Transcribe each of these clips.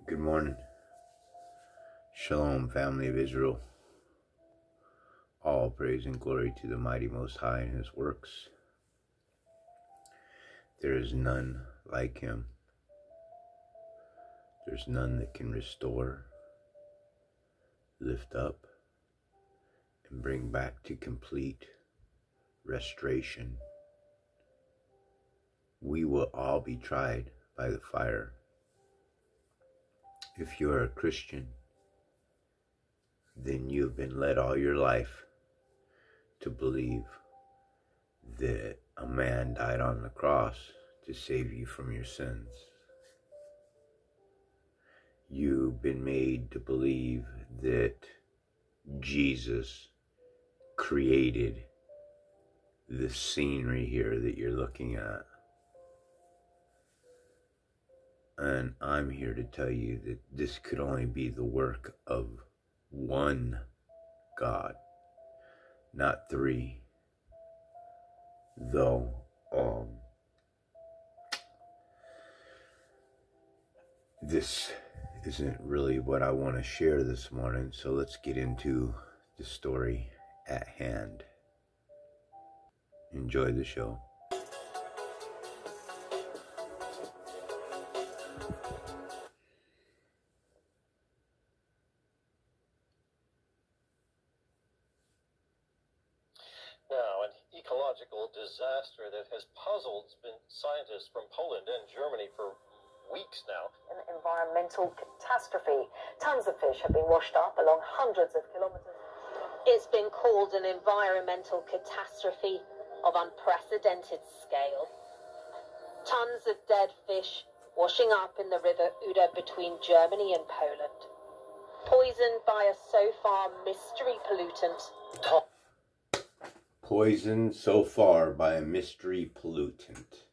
Good morning. Shalom, family of Israel. All praise and glory to the mighty Most High and His works. There is none like Him. There's none that can restore, lift up, and bring back to complete restoration. We will all be tried by the fire. If you are a Christian, then you have been led all your life to believe that a man died on the cross to save you from your sins. You've been made to believe that Jesus created the scenery here that you're looking at. And I'm here to tell you that this could only be the work of one God, not three. Though, this isn't really what I want to share this morning, so let's get into the story at hand. Enjoy the show. Now, an ecological disaster that has puzzled scientists from Poland and Germany for weeks now. An environmental catastrophe. Tons of fish have been washed up along hundreds of kilometers. It's been called an environmental catastrophe of unprecedented scale. Tons of dead fish washing up in the river Oder between Germany and Poland. Poisoned by a so far mystery pollutant. Poisoned so far by a mystery pollutant,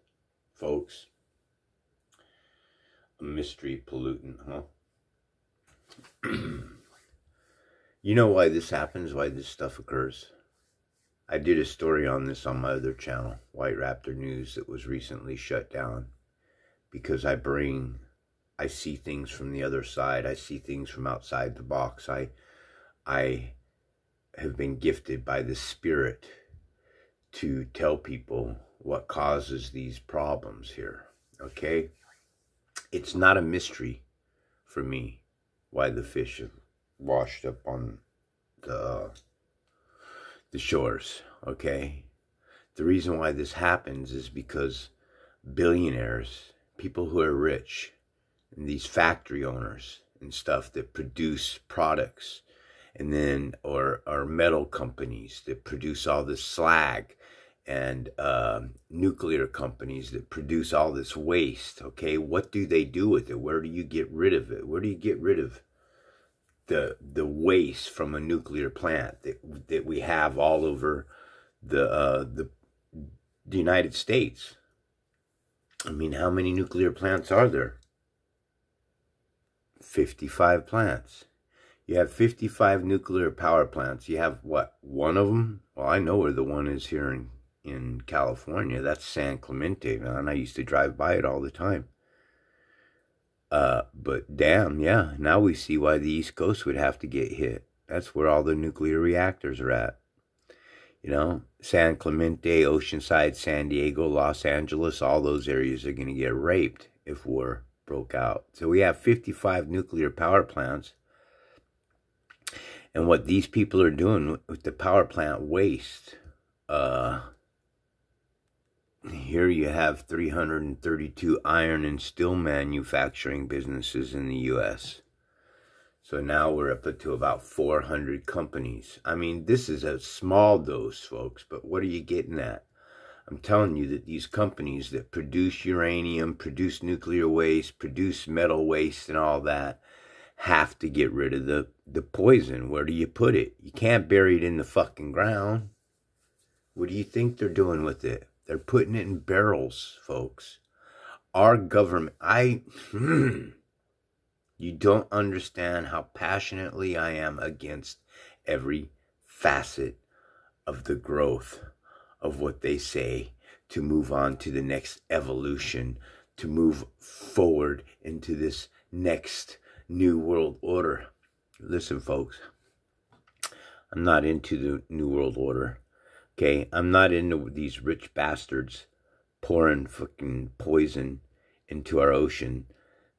folks. A mystery pollutant, huh? You know why this happens, why this stuff occurs? I did a story on this on my other channel, White Raptor News, that was recently shut down. Because I see things from the other side. I see things from outside the box. I have been gifted by the Spirit to tell people what causes these problems here, okay? It's not a mystery for me why the fish have washed up on the shores, okay? The reason why this happens is because billionaires, people who are rich, and these factory owners and stuff that produce products, and then, or metal companies that produce all this slag, and nuclear companies that produce all this waste, okay? What do they do with it? Where do you get rid of it? Where do you get rid of the waste from a nuclear plant that we have all over the United States? I mean, how many nuclear plants are there? 55 plants. You have 55 nuclear power plants. You have, what, one of them? Well, I know where the one is here in California. That's San Clemente, man. I used to drive by it all the time. But damn, yeah, now we see why the East Coast would have to get hit. That's where all the nuclear reactors are at. You know, San Clemente, Oceanside, San Diego, Los Angeles, all those areas are going to get raped if war broke out. So we have 55 nuclear power plants. And what these people are doing with the power plant waste, here you have 332 iron and steel manufacturing businesses in the U.S. So now we're up to about 400 companies. I mean, this is a small dose, folks, but what are you getting at? I'm telling you that these companies that produce uranium, produce nuclear waste, produce metal waste and all that, have to get rid of the poison. Where do you put it? You can't bury it in the fucking ground. What do you think they're doing with it? They're putting it in barrels, folks. Our government, you don't understand how passionately I am against every facet of the growth of what they say to move on to the next evolution, to move forward into this next new world order. Listen, folks, I'm not into the new world order, okay? I'm not into these rich bastards pouring fucking poison into our ocean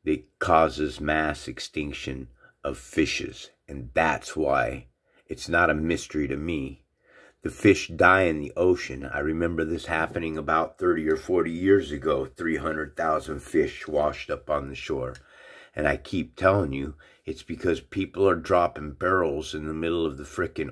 that causes mass extinction of fishes. And that's why it's not a mystery to me. The fish die in the ocean. I remember this happening about 30 or 40 years ago. 300,000 fish washed up on the shore. And I keep telling you, it's because people are dropping barrels in the middle of the frickin'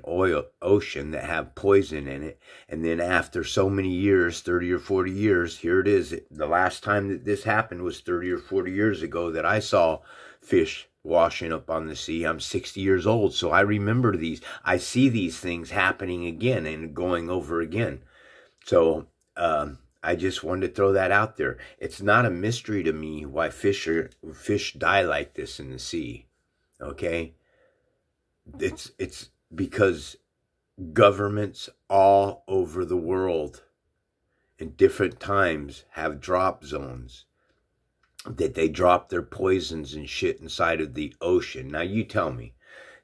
ocean that have poison in it. And then after so many years, 30 or 40 years, here it is. The last time that this happened was 30 or 40 years ago that I saw fish washing up on the sea. I'm 60 years old, so I remember these. I see these things happening again and going over again. So I just wanted to throw that out there. It's not a mystery to me why fish die like this in the sea. Okay? It's because governments all over the world in different times have drop zones that they drop their poisons and shit inside of the ocean. Now, you tell me.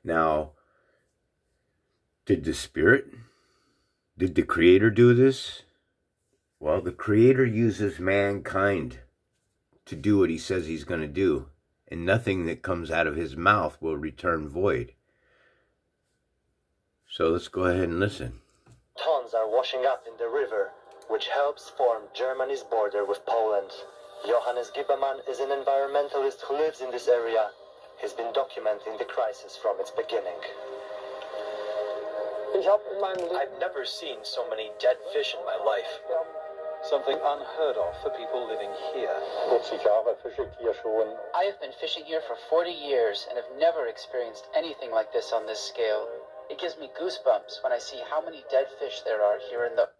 Now, did the Creator do this? Well, the Creator uses mankind to do what he says he's going to do. And nothing that comes out of his mouth will return void. So let's go ahead and listen. Tons are washing up in the river, which helps form Germany's border with Poland. Johannes Giebermann is an environmentalist who lives in this area. He's been documenting the crisis from its beginning. I've never seen so many dead fish in my life. Something unheard of for people living here. I have been fishing here for 40 years and have never experienced anything like this on this scale. It gives me goosebumps when I see how many dead fish there are here in the...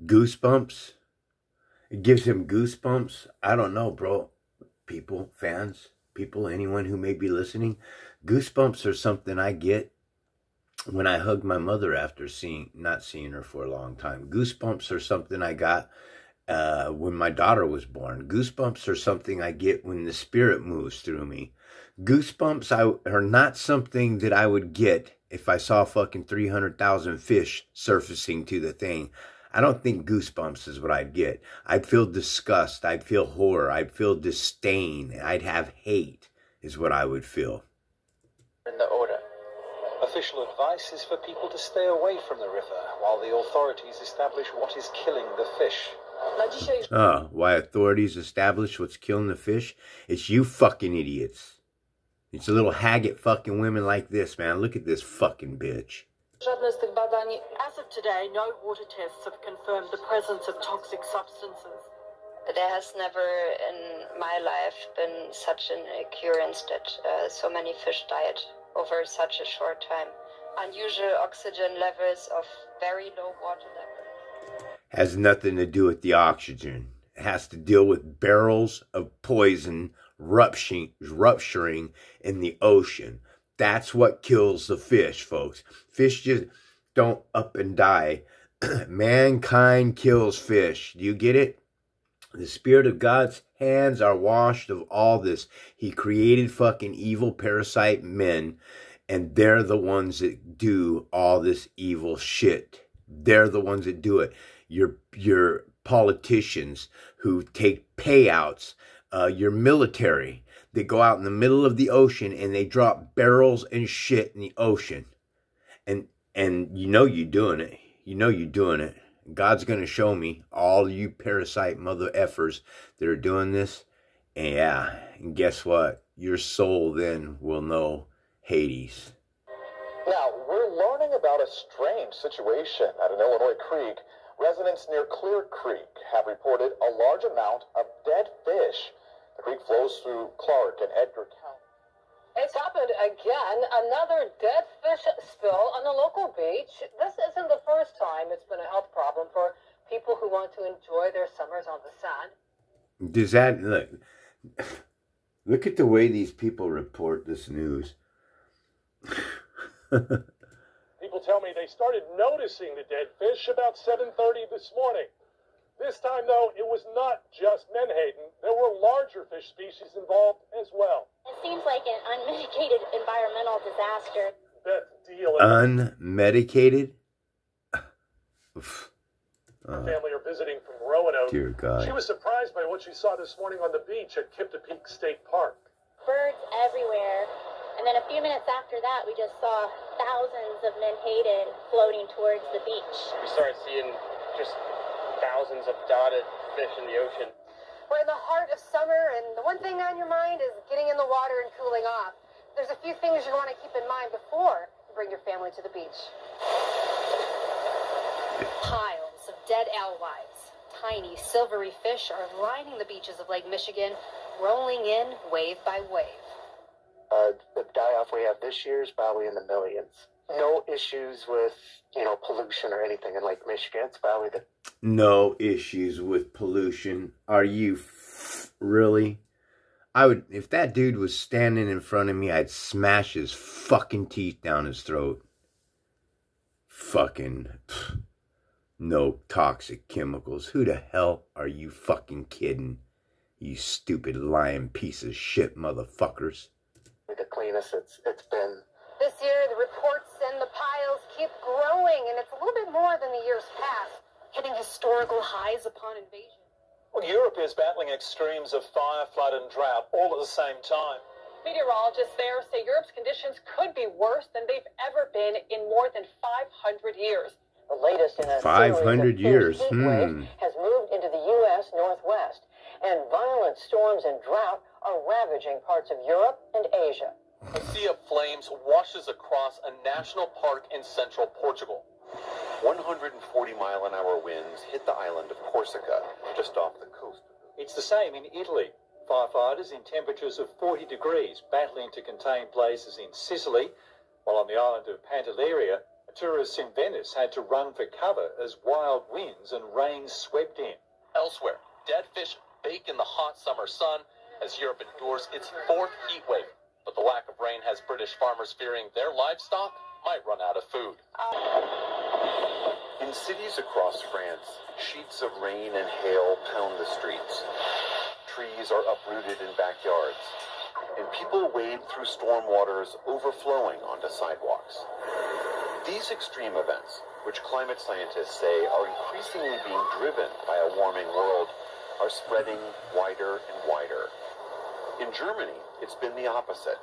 Goosebumps? It gives him goosebumps? I don't know, bro. People, fans, people, anyone who may be listening. Goosebumps are something I get when I hug my mother after not seeing her for a long time. Goosebumps are something I got when my daughter was born. Goosebumps are something I get when the spirit moves through me. Goosebumps are not something that I would get if I saw fucking 300,000 fish surfacing to the thing. I don't think goosebumps is what I'd get. I'd feel disgust. I'd feel horror. I'd feel disdain. I'd have hate is what I would feel. in the odor. Official advice is for people to stay away from the river while the authorities establish what is killing the fish. Why authorities establish what's killing the fish? It's you fucking idiots. It's a little haggard fucking women like this, man. Look at this fucking bitch. As of today, no water tests have confirmed the presence of toxic substances. There has never in my life been such an occurrence that so many fish died over such a short time. Unusual oxygen levels of very low water level. Has nothing to do with the oxygen. It has to deal with barrels of poison rupturing in the ocean. That's what kills the fish, folks. Fish just don't up and die. Mankind kills fish. Do you get it? The Spirit of God's hands are washed of all this. He created fucking evil parasite men, and they're the ones that do all this evil shit. They're the ones that do it. Your politicians who take payouts, your military, they go out in the middle of the ocean and they drop barrels and shit in the ocean. And you know you're doing it. You know you're doing it. God's going to show me all you parasite mother effers that are doing this. And yeah, and guess what? Your soul then will know Hades. Now, we're learning about a strange situation at an Illinois creek. Residents near Clear Creek have reported a large amount of dead fish. The creek flows through Clark and Edgar County. It's happened again. Another dead fish spill on a local beach. This isn't the first time it's been a health problem for people who want to enjoy their summers on the sand. Does that look at the way these people report this news. People tell me they started noticing the dead fish about 7:30 this morning. This time, though, it was not just menhaden. There were larger fish species involved as well. It seems like an unmitigated environmental disaster. Beth deal. Unmedicated? Her family are visiting from Roanoke. Dear God. She was surprised by what she saw this morning on the beach at Kipta-Peak State Park. Birds everywhere. And then a few minutes after that, we just saw thousands of menhaden floating towards the beach. We started seeing just thousands of dotted fish in the ocean. We're in the heart of summer, and the one thing on your mind is getting in the water and cooling off. There's a few things you want to keep in mind before you bring your family to the beach. Piles of dead alewives. Tiny silvery fish are lining the beaches of Lake Michigan, rolling in wave by wave. The die-off we have this year is probably in the millions. No issues with, pollution or anything in Lake Michigan. It's probably the... No issues with pollution. Are you really? If that dude was standing in front of me, I'd smash his fucking teeth down his throat. Fucking... No toxic chemicals. Who the hell are you fucking kidding? You stupid lying piece of shit motherfuckers. The cleanest it's been. This year, the reports and the piles keep growing, and it's a little bit more than the years past, hitting historical highs upon invasion. Well, Europe is battling extremes of fire, flood, and drought all at the same time. Meteorologists there say Europe's conditions could be worse than they've ever been in more than 500 years. The latest in a 500 years. heat wave has moved into the U.S. Northwest, and violent storms and drought are ravaging parts of Europe and Asia. A sea of flames washes across a national park in central Portugal. 140-mile-an-hour winds hit the island of Corsica, just off the coast. It's the same in Italy. Firefighters in temperatures of 40 degrees battling to contain blazes in Sicily, while on the island of Pantelleria, tourists in Venice had to run for cover as wild winds and rain swept in. Elsewhere, dead fish bake in the hot summer sun as Europe endures its fourth heat wave. But the lack of rain has British farmers fearing their livestock might run out of food. In cities across France, sheets of rain and hail pound the streets. Trees are uprooted in backyards, and people wade through storm waters overflowing onto sidewalks. These extreme events, which climate scientists say are increasingly being driven by a warming world, are spreading wider and wider. In Germany, it's been the opposite.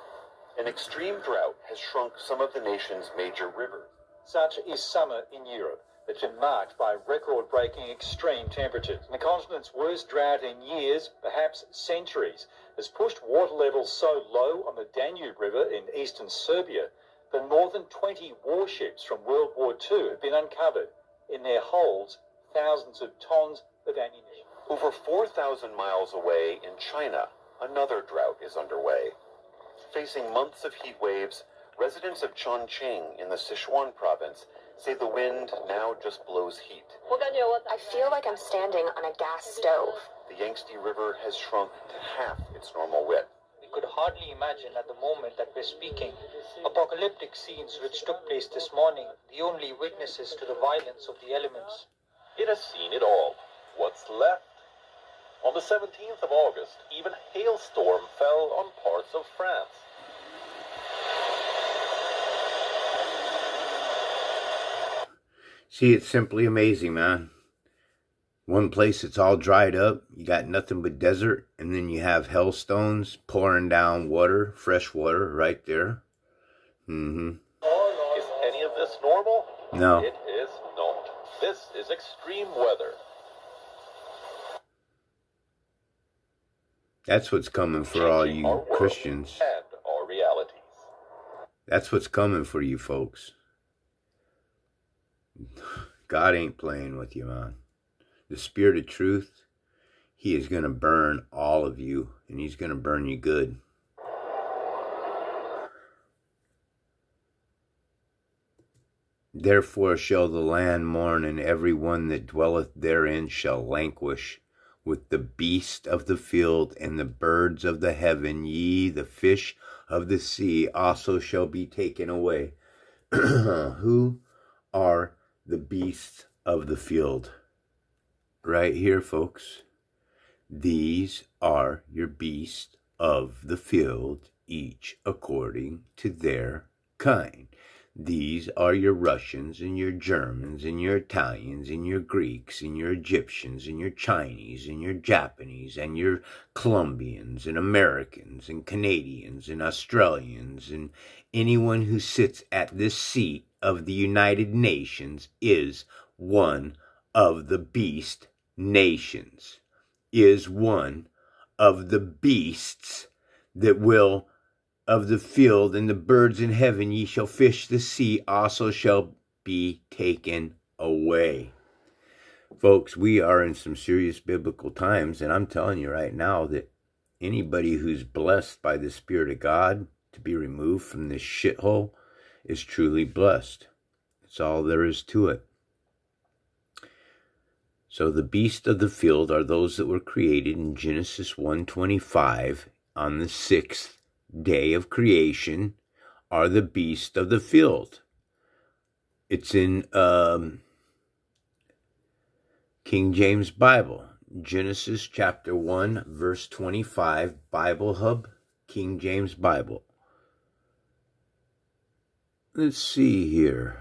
An extreme drought has shrunk some of the nation's major rivers. Such is summer in Europe. It's been marked by record-breaking extreme temperatures. The continent's worst drought in years, perhaps centuries, has pushed water levels so low on the Danube River in eastern Serbia that more than 20 warships from World War II have been uncovered. In their holds, thousands of tons of ammunition. Over 4,000 miles away in China, another drought is underway. Facing months of heat waves, residents of Chongqing in the Sichuan province say the wind now just blows heat. I feel like I'm standing on a gas stove. The Yangtze River has shrunk to half its normal width. We could hardly imagine at the moment that we're speaking. Apocalyptic scenes which took place this morning, the only witnesses to the violence of the elements. It has seen it all. What's left? On the 17th of August, even hailstorm fell on parts of France. See, it's simply amazing, man. One place it's all dried up, you got nothing but desert, and then you have hailstones pouring down water, fresh water, right there. Is any of this normal? No. It is not. This is extreme weather. That's what's coming for all you Christians. And our realities. That's what's coming for you folks. God ain't playing with you, man. The Spirit of truth, He is going to burn all of you, and He's going to burn you good. Therefore shall the land mourn, and every one that dwelleth therein shall languish. With the beast of the field and the birds of the heaven, ye, the fish of the sea, also shall be taken away. Who are the beasts of the field? right here, folks. These are your beasts of the field, each according to their kind. These are your Russians and your Germans and your Italians and your Greeks and your Egyptians and your Chinese and your Japanese and your Colombians and Americans and Canadians and Australians, and anyone who sits at this seat of the United Nations is one of the beast nations, is one of the beasts that will of the field, and the birds in heaven, ye shall fish the sea, also shall be taken away. Folks, we are in some serious biblical times, and I'm telling you right now that anybody who's blessed by the Spirit of God to be removed from this shithole is truly blessed. That's all there is to it. So the beasts of the field are those that were created in Genesis 1:25 on the 6th day of creation, are the beasts of the field. It's in King James Bible, Genesis chapter 1 verse 25, Bible Hub, King James Bible. Let's see here.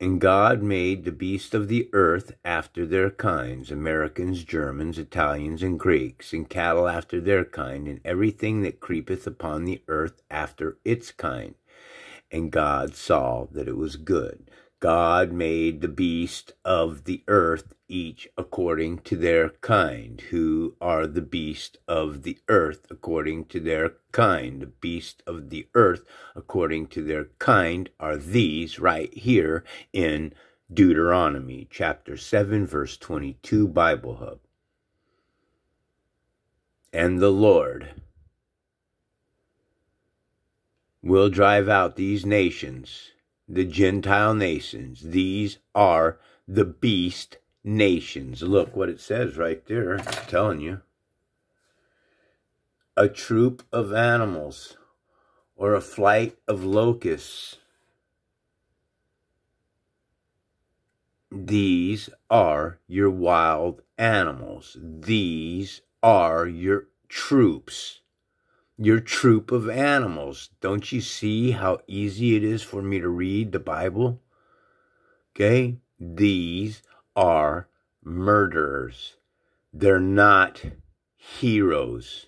And God made the beasts of the earth after their kinds, Americans, Germans, Italians, and Greeks, and cattle after their kind, and everything that creepeth upon the earth after its kind. And God saw that it was good. God made the beast of the earth, each according to their kind. Who are the beast of the earth according to their kind? The beast of the earth according to their kind are these right here in Deuteronomy chapter 7 verse 22, Bible Hub. And the Lord will drive out these nations, the Gentile nations. These are the beast nations. Look what it says right there. I'm telling you. A troop of animals, or a flight of locusts. These are your wild animals. These are your troops. Your troop of animals. Don't you see how easy it is for me to read the Bible? Okay? These are murderers. They're not heroes.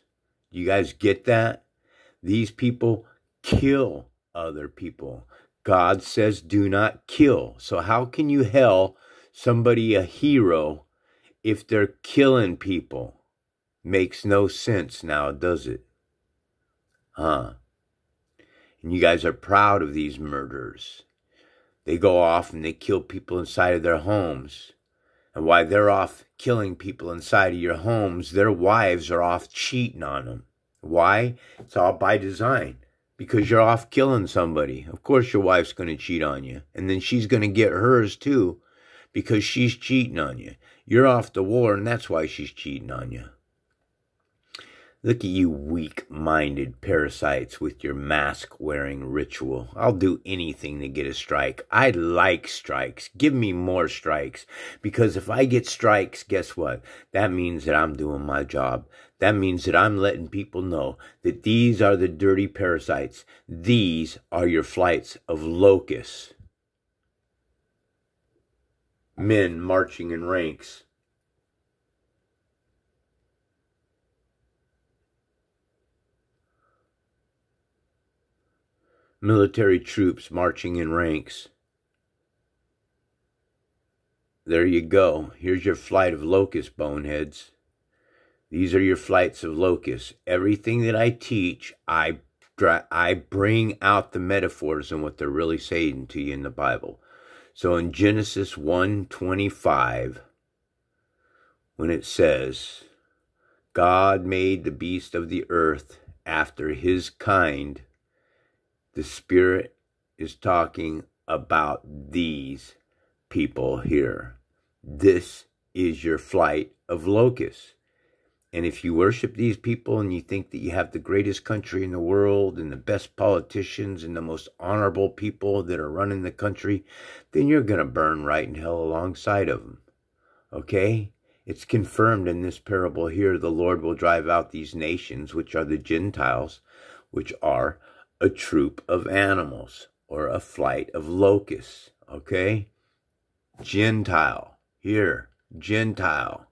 You guys get that? These people kill other people. God says do not kill. So how can you hail somebody a hero if they're killing people? Makes no sense now, does it? Huh? And you guys are proud of these murderers. They go off and they kill people inside of their homes. And while they're off killing people inside of your homes, their wives are off cheating on them. Why? It's all by design. Because you're off killing somebody. Of course your wife's going to cheat on you. And then she's going to get hers too. Because she's cheating on you. You're off to war and that's why she's cheating on you. Look at you weak-minded parasites with your mask-wearing ritual. I'll do anything to get a strike. I like strikes. Give me more strikes. Because if I get strikes, guess what? That means that I'm doing my job. That means that I'm letting people know that these are the dirty parasites. These are your flights of locusts. Men marching in ranks. Military troops marching in ranks. There you go. Here's your flight of locusts, boneheads. These are your flights of locusts. Everything that I teach, I bring out the metaphors and what they're really saying to you in the Bible. So in Genesis 1:25, when it says, God made the beast of the earth after his kind, the Spirit is talking about these people here. This is your flight of locusts. And if you worship these people and you think that you have the greatest country in the world and the best politicians and the most honorable people that are running the country, then you're going to burn right in hell alongside of them. Okay? It's confirmed in this parable here. The Lord will drive out these nations, which are the Gentiles, which are a troop of animals or a flight of locusts. Okay? Gentile. Here. Gentile.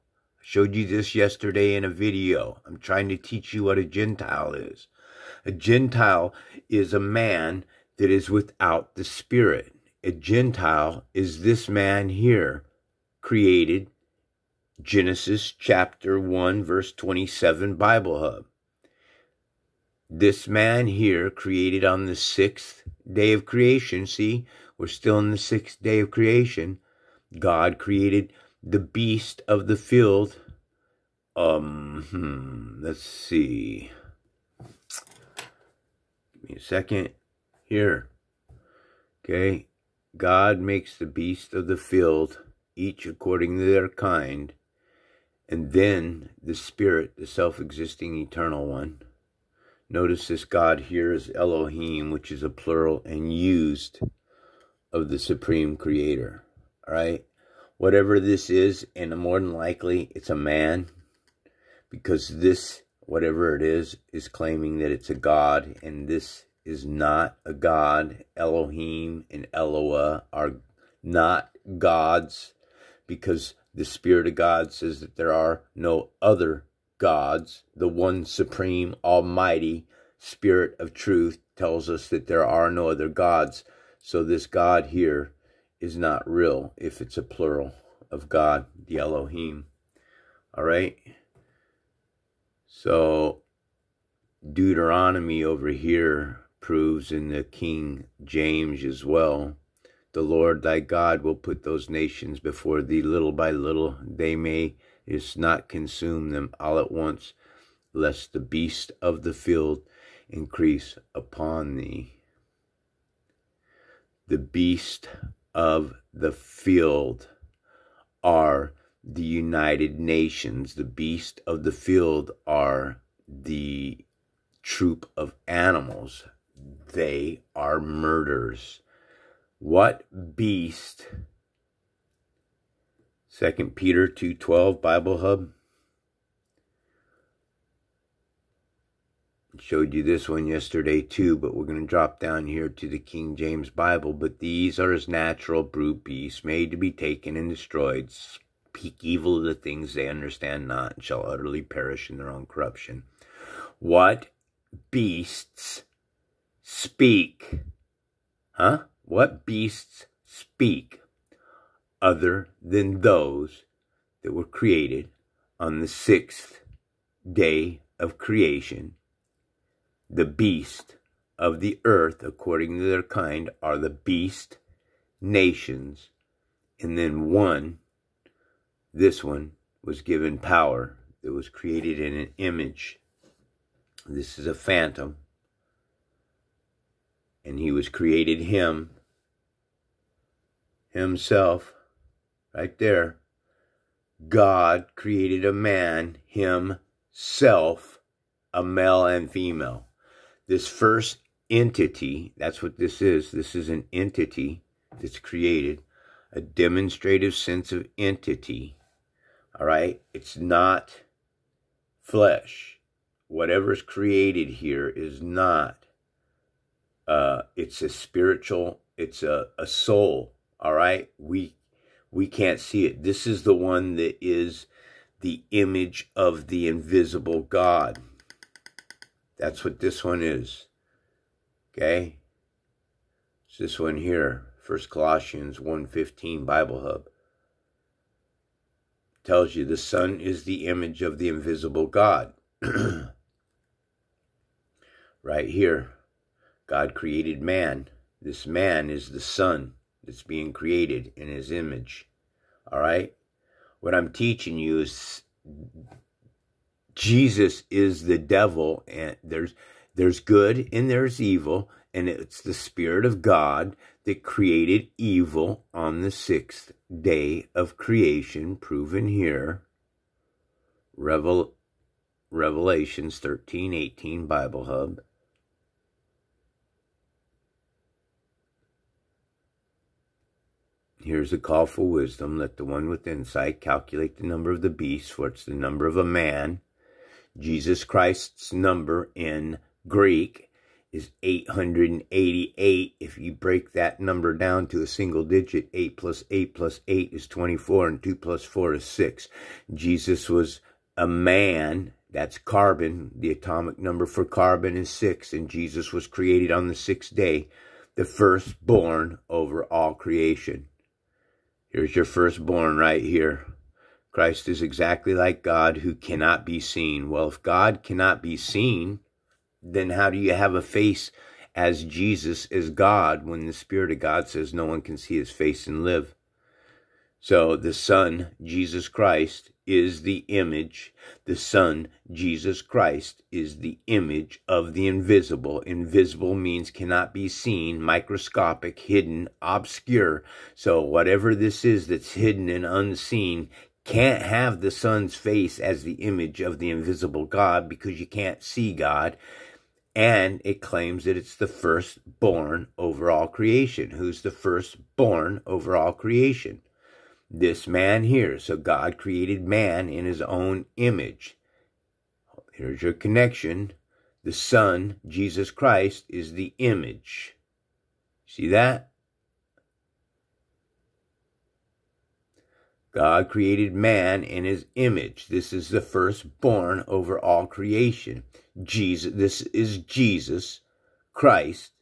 Showed you this yesterday in a video. I'm trying to teach you what a Gentile is. A Gentile is a man that is without the Spirit. A Gentile is this man here, created, Genesis chapter 1, verse 27, Bible Hub. This man here, created on the 6th day of creation. See, we're still in the 6th day of creation. God created the beast of the field. Let's see. Give me a second. Here. Okay. God makes the beast of the field, each according to their kind. And then the Spirit, the self-existing eternal one. Notice this God here is Elohim, which is a plural and used of the Supreme Creator. All right. Whatever this is, and more than likely it's a man, because this, whatever it is claiming that it's a God, and this is not a God. Elohim and Eloah are not gods, because the Spirit of God says that there are no other gods. The one supreme, almighty Spirit of truth tells us that there are no other gods. So this God here is not real if it's a plural of God, the Elohim. All right. So Deuteronomy over here proves in the King James as well. The Lord thy God will put those nations before thee little by little. They may just not consume them all at once, lest the beast of the field increase upon thee. The beast of the field are the United Nations. The beast of the field are the troop of animals. They are murderers. What beast? 2 Peter 2:12, Bible Hub. Showed you this one yesterday too, but we're going to drop down here to the King James Bible. But these are as natural brute beasts, made to be taken and destroyed. Speak evil of the things they understand not, and shall utterly perish in their own corruption. What beasts speak? Huh? What beasts speak other than those that were created on the 6th day of creation? The beast of the earth, according to their kind, are the beast nations. And then one, this one, was given power that was created in an image. This is a phantom. And he was created himself, right there. God created a man, himself, a male and female. This first entity, that's what this is. This is an entity that's created, a demonstrative sense of entity. All right? It's not flesh. Whatever's created here is not. It's a spiritual, it's a soul. All right? We can't see it. This is the one that is the image of the invisible God. That's what this one is. Okay? It's this one here. 1 Colossians 1:15 Bible Hub. Tells you the Son is the image of the invisible God. Right here. God created man. This man is the Son that's being created in his image. All right? What I'm teaching you is Jesus is the devil, and there's good and there's evil, and it's the Spirit of God that created evil on the 6th day of creation, proven here. Revelations 13:18 Bible Hub. Here's a call for wisdom. Let the one with insight calculate the number of the beast, for it's the number of a man. Jesus Christ's number in Greek is 888. If you break that number down to a single digit, 8 plus 8 plus 8 is 24, and 2 plus 4 is 6. Jesus was a man. That's carbon. The atomic number for carbon is 6, and Jesus was created on the 6th day, the firstborn over all creation. Here's your firstborn right here. Christ is exactly like God, who cannot be seen. Well, if God cannot be seen, then how do you have a face as Jesus is God when the Spirit of God says no one can see his face and live? So the Son, Jesus Christ, is the image. The Son, Jesus Christ, is the image of the invisible. Invisible means cannot be seen, microscopic, hidden, obscure. So whatever this is that's hidden and unseen can't have the Son's face as the image of the invisible God, because you can't see God. And it claims that it's the firstborn over all creation. Who's the firstborn over all creation? This man here. So God created man in his own image. Here's your connection. The Son, Jesus Christ, is the image. See that? God created man in his image. This is the firstborn over all creation. This is Jesus Christ,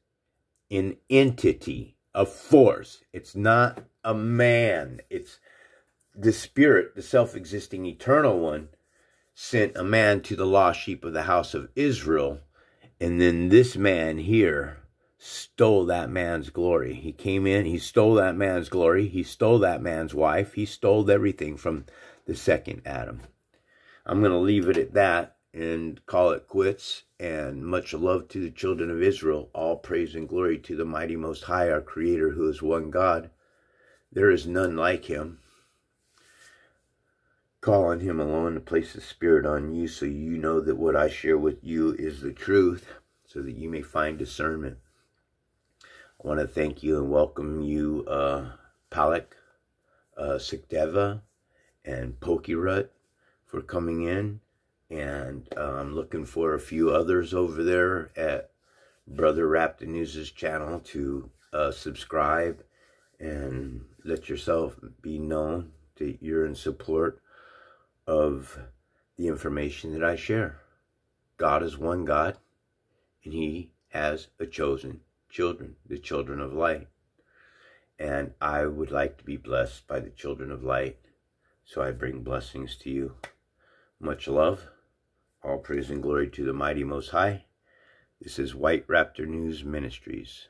an entity, a force. It's not a man. It's the Spirit, the self-existing eternal one, sent a man to the lost sheep of the house of Israel. And then this man here stole that man's glory. He came in, he stole that man's glory. He stole that man's wife. He stole everything from the second Adam. I'm going to leave it at that and call it quits. And much love to the children of Israel. All praise and glory to the mighty Most High, our Creator, who is one God. There is none like him. Call on him alone to place the Spirit on you, so you know that what I share with you is the truth, so that you may find discernment. I want to thank you and welcome you, Palak, Sikdeva, and Pokirut for coming in. And I'm looking for a few others over there at Brother Raptor News' channel to subscribe and let yourself be known that you're in support of the information that I share. God is one God, and he has a chosen children, the children of light. And I would like to be blessed by the children of light, so I bring blessings to you. Much love. All praise and glory to the mighty Most High. This is White Raptor News Ministries.